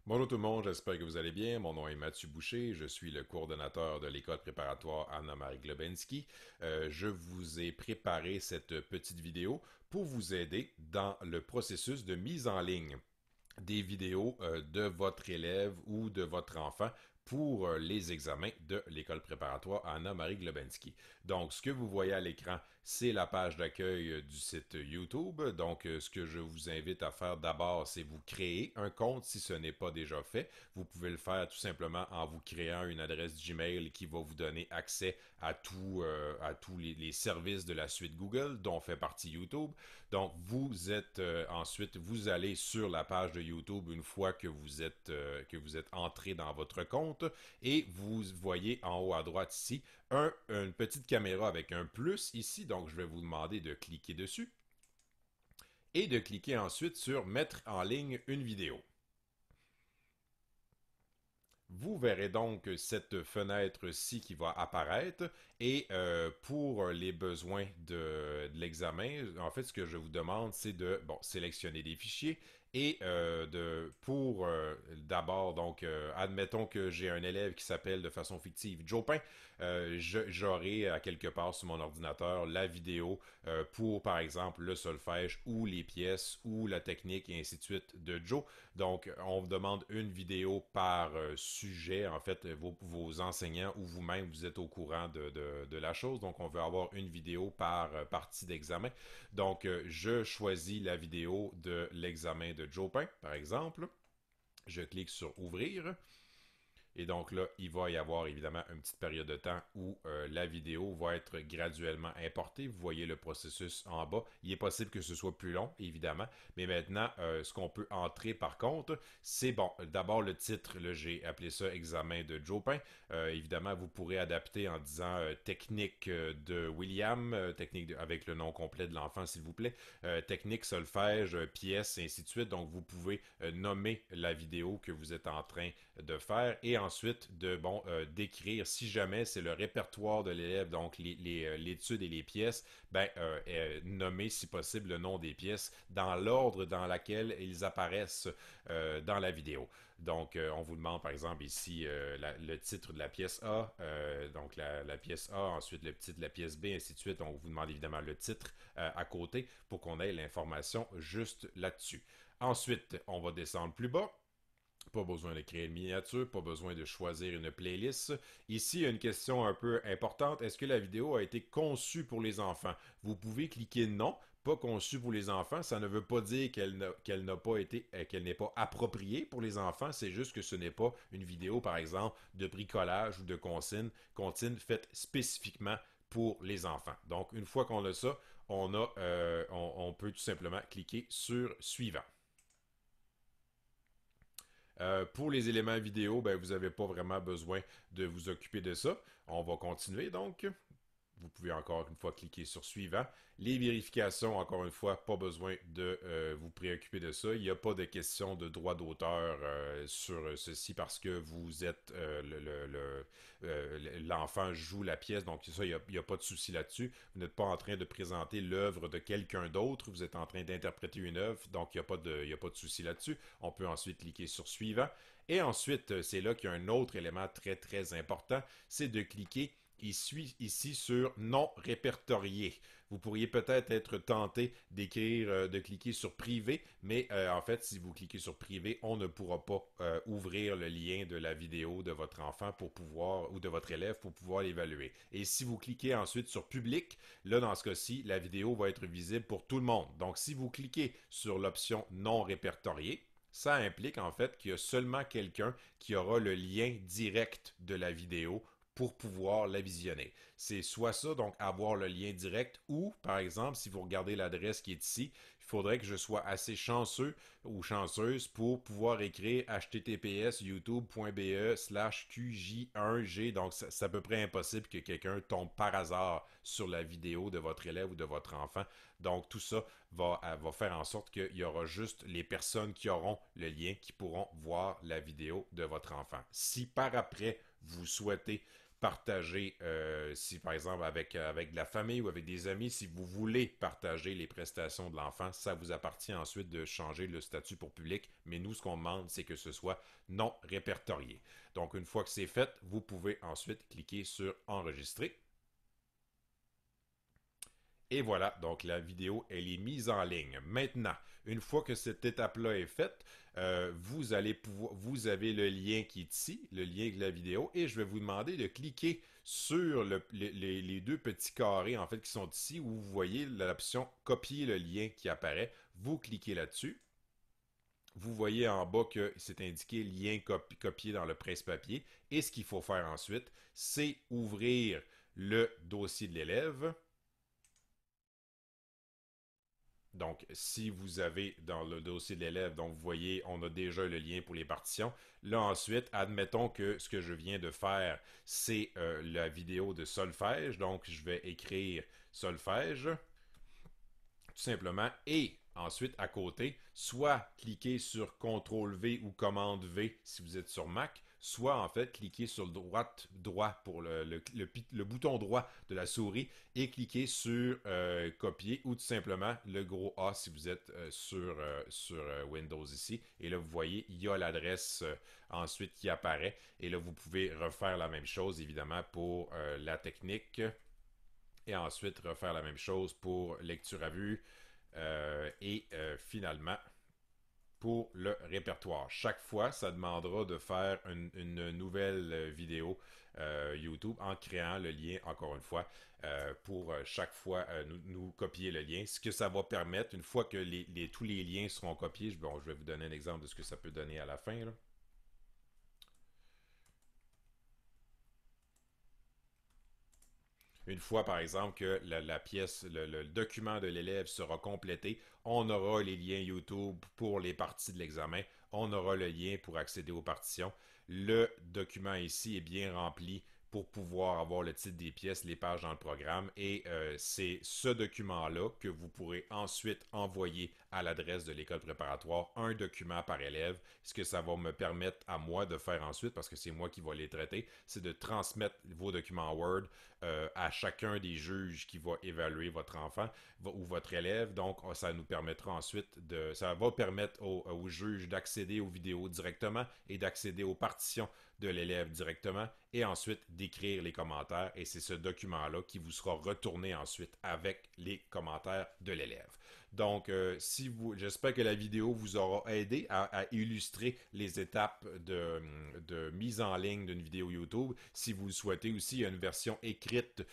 Bonjour tout le monde, j'espère que vous allez bien. Mon nom est Mathieu Boucher, je suis le coordonnateur de l'école préparatoire Anna-Marie Globensky. Je vous ai préparé cette petite vidéo pour vous aider dans le processus de mise en ligne des vidéos de votre élève ou de votre enfant pour les examens de l'école préparatoire Anna-Marie Globensky. Donc, ce que vous voyez à l'écran, c'est la page d'accueil du site YouTube. Donc, ce que je vous invite à faire d'abord, c'est vous créer un compte si ce n'est pas déjà fait. Vous pouvez le faire tout simplement en vous créant une adresse Gmail qui va vous donner accès à tous les services de la suite Google dont fait partie YouTube. Donc, vous allez sur la page de YouTube une fois que vous êtes entré dans votre compte et vous voyez en haut à droite ici une petite caméra avec un plus ici. Donc, je vais vous demander de cliquer dessus et de cliquer ensuite sur mettre en ligne une vidéo. Vous verrez donc cette fenêtre-ci qui va apparaître et pour les besoins de l'examen, en fait, ce que je vous demande, c'est de sélectionner des fichiers et pour d'abord, donc, admettons que j'ai un élève qui s'appelle de façon fictive Jopin, j'aurai à quelque part sur mon ordinateur la vidéo pour, par exemple, le solfège ou les pièces ou la technique et ainsi de suite de Joe. Donc, on vous demande une vidéo par sujet. En fait, vos enseignants ou vous-même, vous êtes au courant de la chose. Donc, on veut avoir une vidéo par partie d'examen. Donc, je choisis la vidéo de l'examen de Jopin, par exemple. Je clique sur Ouvrir. Et donc là, il va y avoir évidemment une petite période de temps où la vidéo va être graduellement importée. Vous voyez le processus en bas. Il est possible que ce soit plus long, évidemment. Mais maintenant, ce qu'on peut entrer par contre, c'est bon. D'abord le titre, là, j'ai appelé ça examen de Jopin. Évidemment, vous pourrez adapter en disant technique de William, avec le nom complet de l'enfant, s'il vous plaît. Technique, solfège, pièce, et ainsi de suite. Donc, vous pouvez nommer la vidéo que vous êtes en train de faire et ensuite d'écrire si jamais c'est le répertoire de l'élève, donc l'étude et les pièces, nommer si possible le nom des pièces dans l'ordre dans lequel ils apparaissent dans la vidéo. Donc, on vous demande par exemple ici le titre de la pièce A, donc la pièce A, ensuite le titre de la pièce B, ainsi de suite. On vous demande évidemment le titre à côté pour qu'on ait l'information juste là-dessus. Ensuite, on va descendre plus bas. Pas besoin de créer une miniature, pas besoin de choisir une playlist. Ici, il y a une question un peu importante. Est-ce que la vidéo a été conçue pour les enfants? Vous pouvez cliquer non, pas conçue pour les enfants. Ça ne veut pas dire qu'elle n'a pas été, qu'elle n'est pas appropriée pour les enfants. C'est juste que ce n'est pas une vidéo, par exemple, de bricolage ou de comptine faite spécifiquement pour les enfants. Donc, une fois qu'on a ça, on peut tout simplement cliquer sur suivant. Pour les éléments vidéo, ben, vous n'avez pas vraiment besoin de vous occuper de ça. On va continuer donc. Vous pouvez encore une fois cliquer sur suivant. Les vérifications, encore une fois, pas besoin de vous préoccuper de ça. Il n'y a pas de question de droit d'auteur sur ceci parce que vous êtes l'enfant joue la pièce, donc ça, il y a pas de souci là-dessus. Vous n'êtes pas en train de présenter l'œuvre de quelqu'un d'autre, vous êtes en train d'interpréter une œuvre, donc il y a pas de souci là-dessus. On peut ensuite cliquer sur suivant. Et ensuite, c'est là qu'il y a un autre élément très très important, c'est de cliquer ici sur non répertorié. Vous pourriez peut-être être tenté d'écrire, de cliquer sur privé, mais en fait, si vous cliquez sur privé, on ne pourra pas ouvrir le lien de la vidéo de votre enfant pour pouvoir, ou de votre élève pour pouvoir l'évaluer. Et si vous cliquez ensuite sur public, là, dans ce cas-ci, la vidéo va être visible pour tout le monde. Donc, si vous cliquez sur l'option non répertorié, ça implique en fait qu'il y a seulement quelqu'un qui aura le lien direct de la vidéo pour pouvoir la visionner. C'est soit ça, donc avoir le lien direct, ou, par exemple, si vous regardez l'adresse qui est ici, il faudrait que je sois assez chanceux ou chanceuse pour pouvoir écrire https youtube.be/qj1g. Donc, c'est à peu près impossible que quelqu'un tombe par hasard sur la vidéo de votre élève ou de votre enfant. Donc, tout ça va faire en sorte qu'il y aura juste les personnes qui auront le lien qui pourront voir la vidéo de votre enfant. Si par après, vous souhaitez partager, si par exemple avec de la famille ou avec des amis, si vous voulez partager les prestations de l'enfant, ça vous appartient ensuite de changer le statut pour public, mais nous, ce qu'on demande, c'est que ce soit non répertorié. Donc, une fois que c'est fait, vous pouvez ensuite cliquer sur enregistrer. Et voilà, donc la vidéo, elle est mise en ligne. Maintenant, une fois que cette étape-là est faite, vous avez le lien qui est ici, le lien de la vidéo, et je vais vous demander de cliquer sur les deux petits carrés en fait qui sont ici où vous voyez l'option copier le lien qui apparaît. Vous cliquez là-dessus. Vous voyez en bas que c'est indiqué lien copié dans le presse-papier. Et ce qu'il faut faire ensuite, c'est ouvrir le dossier de l'élève. Donc, si vous avez dans le dossier de l'élève, donc vous voyez, on a déjà le lien pour les partitions. Là, ensuite, admettons que ce que je viens de faire, c'est la vidéo de solfège. Donc, je vais écrire solfège, tout simplement. Et ensuite, à côté, soit cliquer sur CTRL V ou commande V si vous êtes sur Mac, soit en fait cliquer sur le droit pour le bouton droit de la souris et cliquer sur copier ou tout simplement le gros A si vous êtes sur Windows ici. Et là, vous voyez, il y a l'adresse ensuite qui apparaît. Et là, vous pouvez refaire la même chose évidemment pour la technique. Et ensuite refaire la même chose pour lecture à vue. Finalement, pour le répertoire. Chaque fois, ça demandera de faire une nouvelle vidéo YouTube en créant le lien, encore une fois, pour chaque fois nous copier le lien. Ce que ça va permettre, une fois que tous les liens seront copiés, bon, je vais vous donner un exemple de ce que ça peut donner à la fin. Là. Une fois, par exemple, que la pièce, le document de l'élève sera complété, on aura les liens YouTube pour les parties de l'examen, on aura le lien pour accéder aux partitions. Le document ici est bien rempli pour pouvoir avoir le titre des pièces, les pages dans le programme. Et c'est ce document-là que vous pourrez ensuite envoyer à l'adresse de l'école préparatoire, un document par élève. Ce que ça va me permettre à moi de faire ensuite, parce que c'est moi qui vais les traiter, c'est de transmettre vos documents Word à chacun des juges qui va évaluer votre enfant ou votre élève. Donc, ça nous permettra ensuite ça va permettre aux juges d'accéder aux vidéos directement et d'accéder aux partitions de l'élève directement et ensuite d'écrire les commentaires. Et c'est ce document-là qui vous sera retourné ensuite avec les commentaires de l'élève. Donc, j'espère que la vidéo vous aura aidé à illustrer les étapes de mise en ligne d'une vidéo YouTube. Si vous le souhaitez aussi, il y a une version écrite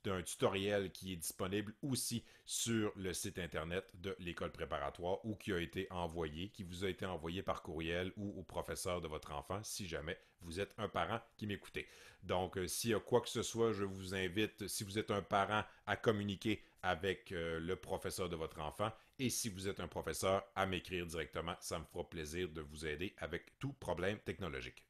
d'un tutoriel qui est disponible aussi sur le site internet de l'école préparatoire ou qui vous a été envoyé par courriel ou au professeur de votre enfant si jamais vous êtes un parent qui m'écoutez. Donc, s'il y a quoi que ce soit, je vous invite, si vous êtes un parent, à communiquer avec le professeur de votre enfant. Et si vous êtes un professeur, à m'écrire directement. Ça me fera plaisir de vous aider avec tout problème technologique.